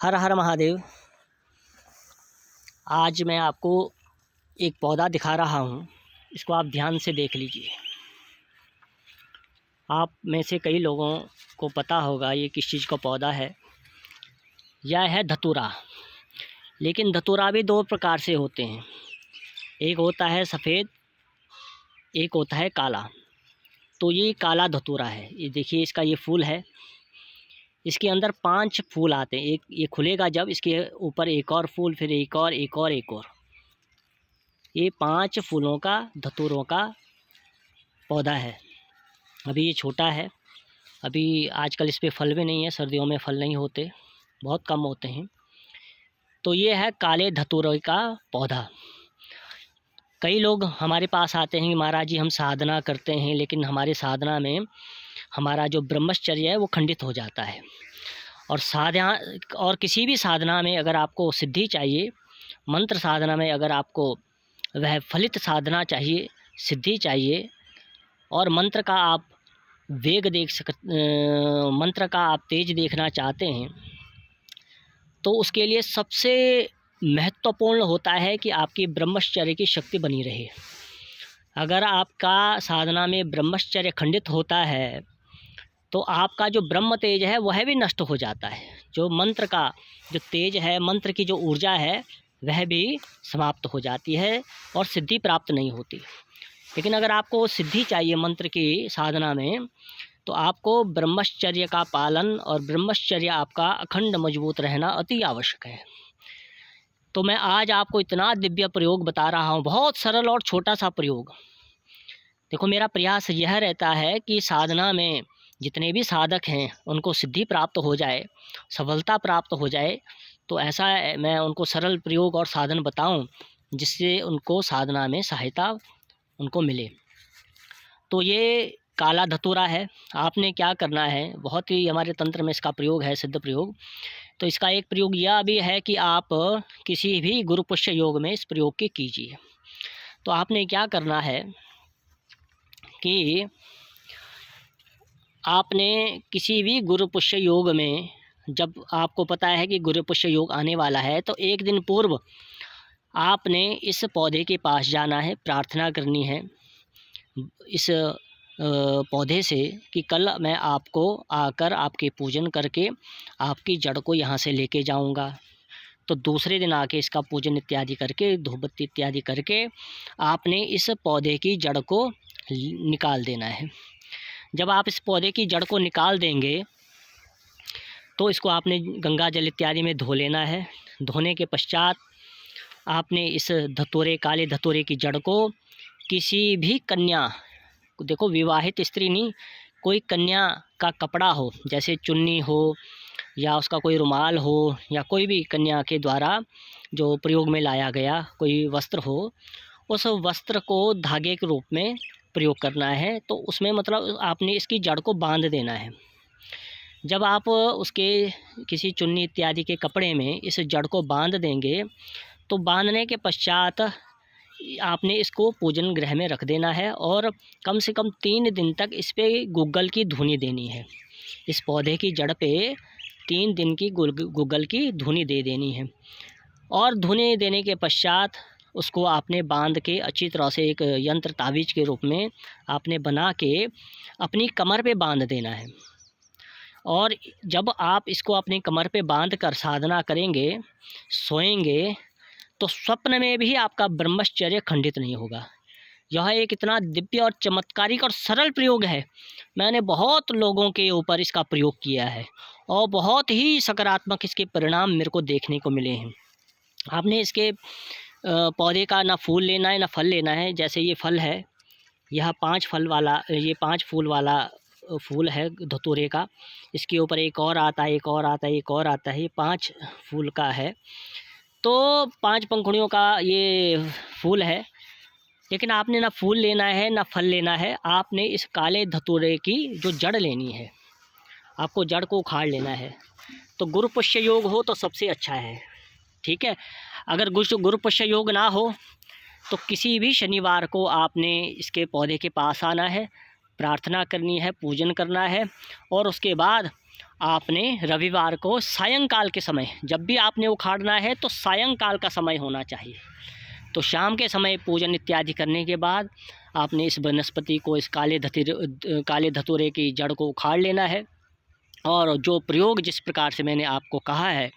हर हर महादेव। आज मैं आपको एक पौधा दिखा रहा हूँ, इसको आप ध्यान से देख लीजिए। आप में से कई लोगों को पता होगा ये किस चीज़ का पौधा है। यह है धतूरा। लेकिन धतूरा भी दो प्रकार से होते हैं, एक होता है सफ़ेद, एक होता है काला। तो ये काला धतूरा है। ये देखिए, इसका ये फूल है, इसके अंदर 5 फूल आते हैं। एक ये खुलेगा जब, इसके ऊपर एक और फूल, फिर एक और, एक और, एक और। ये 5 फूलों का धतूरों का पौधा है। अभी ये छोटा है, अभी आजकल इस पे फल भी नहीं है, सर्दियों में फल नहीं होते, बहुत कम होते हैं। तो ये है काले धतूरे का पौधा। कई लोग हमारे पास आते हैं कि महाराज जी हम साधना करते हैं, लेकिन हमारे साधना में हमारा जो ब्रह्मचर्य है वो खंडित हो जाता है। और किसी भी साधना में अगर आपको सिद्धि चाहिए, मंत्र साधना में अगर आपको वह फलित साधना चाहिए, सिद्धि चाहिए, और मंत्र का आप वेग मंत्र का आप तेज देखना चाहते हैं, तो उसके लिए सबसे महत्वपूर्ण होता है कि आपकी ब्रह्मचर्य की शक्ति बनी रहे। अगर आपका साधना में ब्रह्मचर्य खंडित होता है तो आपका जो ब्रह्म तेज है वह भी नष्ट हो जाता है। जो मंत्र का जो तेज है, मंत्र की जो ऊर्जा है, वह भी समाप्त हो जाती है और सिद्धि प्राप्त नहीं होती। लेकिन अगर आपको सिद्धि चाहिए मंत्र की साधना में, तो आपको ब्रह्मचर्य का पालन और ब्रह्मचर्य आपका अखंड मजबूत रहना अति आवश्यक है। तो मैं आज आपको इतना दिव्य प्रयोग बता रहा हूँ, बहुत सरल और छोटा सा प्रयोग। देखो, मेरा प्रयास यह रहता है कि साधना में जितने भी साधक हैं उनको सिद्धि प्राप्त हो जाए, सफलता प्राप्त हो जाए। तो ऐसा मैं उनको सरल प्रयोग और साधन बताऊं जिससे उनको साधना में सहायता उनको मिले। तो ये काला धतूरा है। आपने क्या करना है, बहुत ही हमारे तंत्र में इसका प्रयोग है, सिद्ध प्रयोग। तो इसका एक प्रयोग यह भी है कि आप किसी भी गुरु पुष्य योग में इस प्रयोग के कीजिए। तो आपने क्या करना है कि आपने किसी भी गुरु पुष्य योग में, जब आपको पता है कि गुरु पुष्य योग आने वाला है, तो एक दिन पूर्व आपने इस पौधे के पास जाना है, प्रार्थना करनी है इस पौधे से कि कल मैं आपको आकर आपके पूजन करके आपकी जड़ को यहाँ से लेके जाऊँगा। तो दूसरे दिन आके इसका पूजन इत्यादि करके, धूप बत्ती इत्यादि करके, आपने इस पौधे की जड़ को निकाल देना है। जब आप इस पौधे की जड़ को निकाल देंगे तो इसको आपने गंगा जल इत्यादि में धो लेना है। धोने के पश्चात आपने इस धतूरे, काले धतूरे की जड़ को किसी भी कन्या, देखो विवाहित स्त्री नहीं, कोई कन्या का कपड़ा हो, जैसे चुन्नी हो या उसका कोई रुमाल हो, या कोई भी कन्या के द्वारा जो प्रयोग में लाया गया कोई वस्त्र हो, उस वस्त्र को धागे के रूप में प्रयोग करना है। तो उसमें मतलब आपने इसकी जड़ को बांध देना है। जब आप उसके किसी चुन्नी इत्यादि के कपड़े में इस जड़ को बांध देंगे, तो बांधने के पश्चात आपने इसको पूजन गृह में रख देना है और कम से कम 3 दिन तक इस पे गूगल की धुनी देनी है। इस पौधे की जड़ पे 3 दिन की गूगल की धुनी दे देनी है। और धुनी देने के पश्चात उसको आपने बांध के अच्छी तरह से एक यंत्र तावीज़ के रूप में आपने बना के अपनी कमर पे बांध देना है। और जब आप इसको अपनी कमर पे बांध कर साधना करेंगे, सोएंगे, तो स्वप्न में भी आपका ब्रह्मचर्य खंडित नहीं होगा। यह एक इतना दिव्य और चमत्कारिक और सरल प्रयोग है। मैंने बहुत लोगों के ऊपर इसका प्रयोग किया है और बहुत ही सकारात्मक इसके परिणाम मेरे को देखने को मिले हैं। आपने इसके पौधे का ना फूल लेना है ना फल लेना है। जैसे ये फल है, यह 5 फल वाला, ये 5 फूल वाला फूल है धतूरे का। इसके ऊपर एक और आता है, एक और आता है, एक और आता है। ये 5 फूल का है। तो 5 पंखुड़ियों का ये फूल है। लेकिन आपने ना फूल लेना है ना फल लेना है, आपने इस काले धतूरे की जो जड़ लेनी है, आपको जड़ को उखाड़ लेना है। तो गुरु पुष्य योग हो तो सबसे अच्छा है, ठीक है। अगर गुरु पुष्य योग ना हो तो किसी भी शनिवार को आपने इसके पौधे के पास आना है, प्रार्थना करनी है, पूजन करना है, और उसके बाद आपने रविवार को सायंकाल के समय, जब भी आपने उखाड़ना है तो सायंकाल का समय होना चाहिए। तो शाम के समय पूजन इत्यादि करने के बाद आपने इस वनस्पति को, इस काले धतूरे की जड़ को उखाड़ लेना है। और जो प्रयोग जिस प्रकार से मैंने आपको कहा है,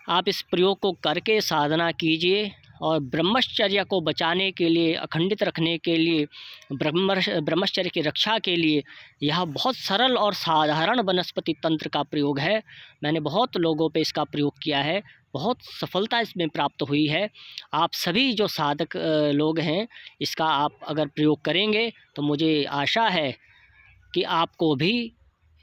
आप इस प्रयोग को करके साधना कीजिए। और ब्रह्मचर्य को बचाने के लिए, अखंडित रखने के लिए, ब्रह्मचर्य की रक्षा के लिए यह बहुत सरल और साधारण वनस्पति तंत्र का प्रयोग है। मैंने बहुत लोगों पे इसका प्रयोग किया है, बहुत सफलता इसमें प्राप्त हुई है। आप सभी जो साधक लोग हैं, इसका आप अगर प्रयोग करेंगे तो मुझे आशा है कि आपको भी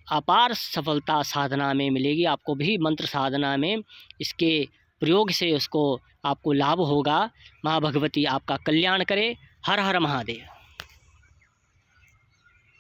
अपार सफलता साधना में मिलेगी। आपको भी मंत्र साधना में इसके प्रयोग से उसको आपको लाभ होगा। माँ भगवती आपका कल्याण करे। हर हर महादेव।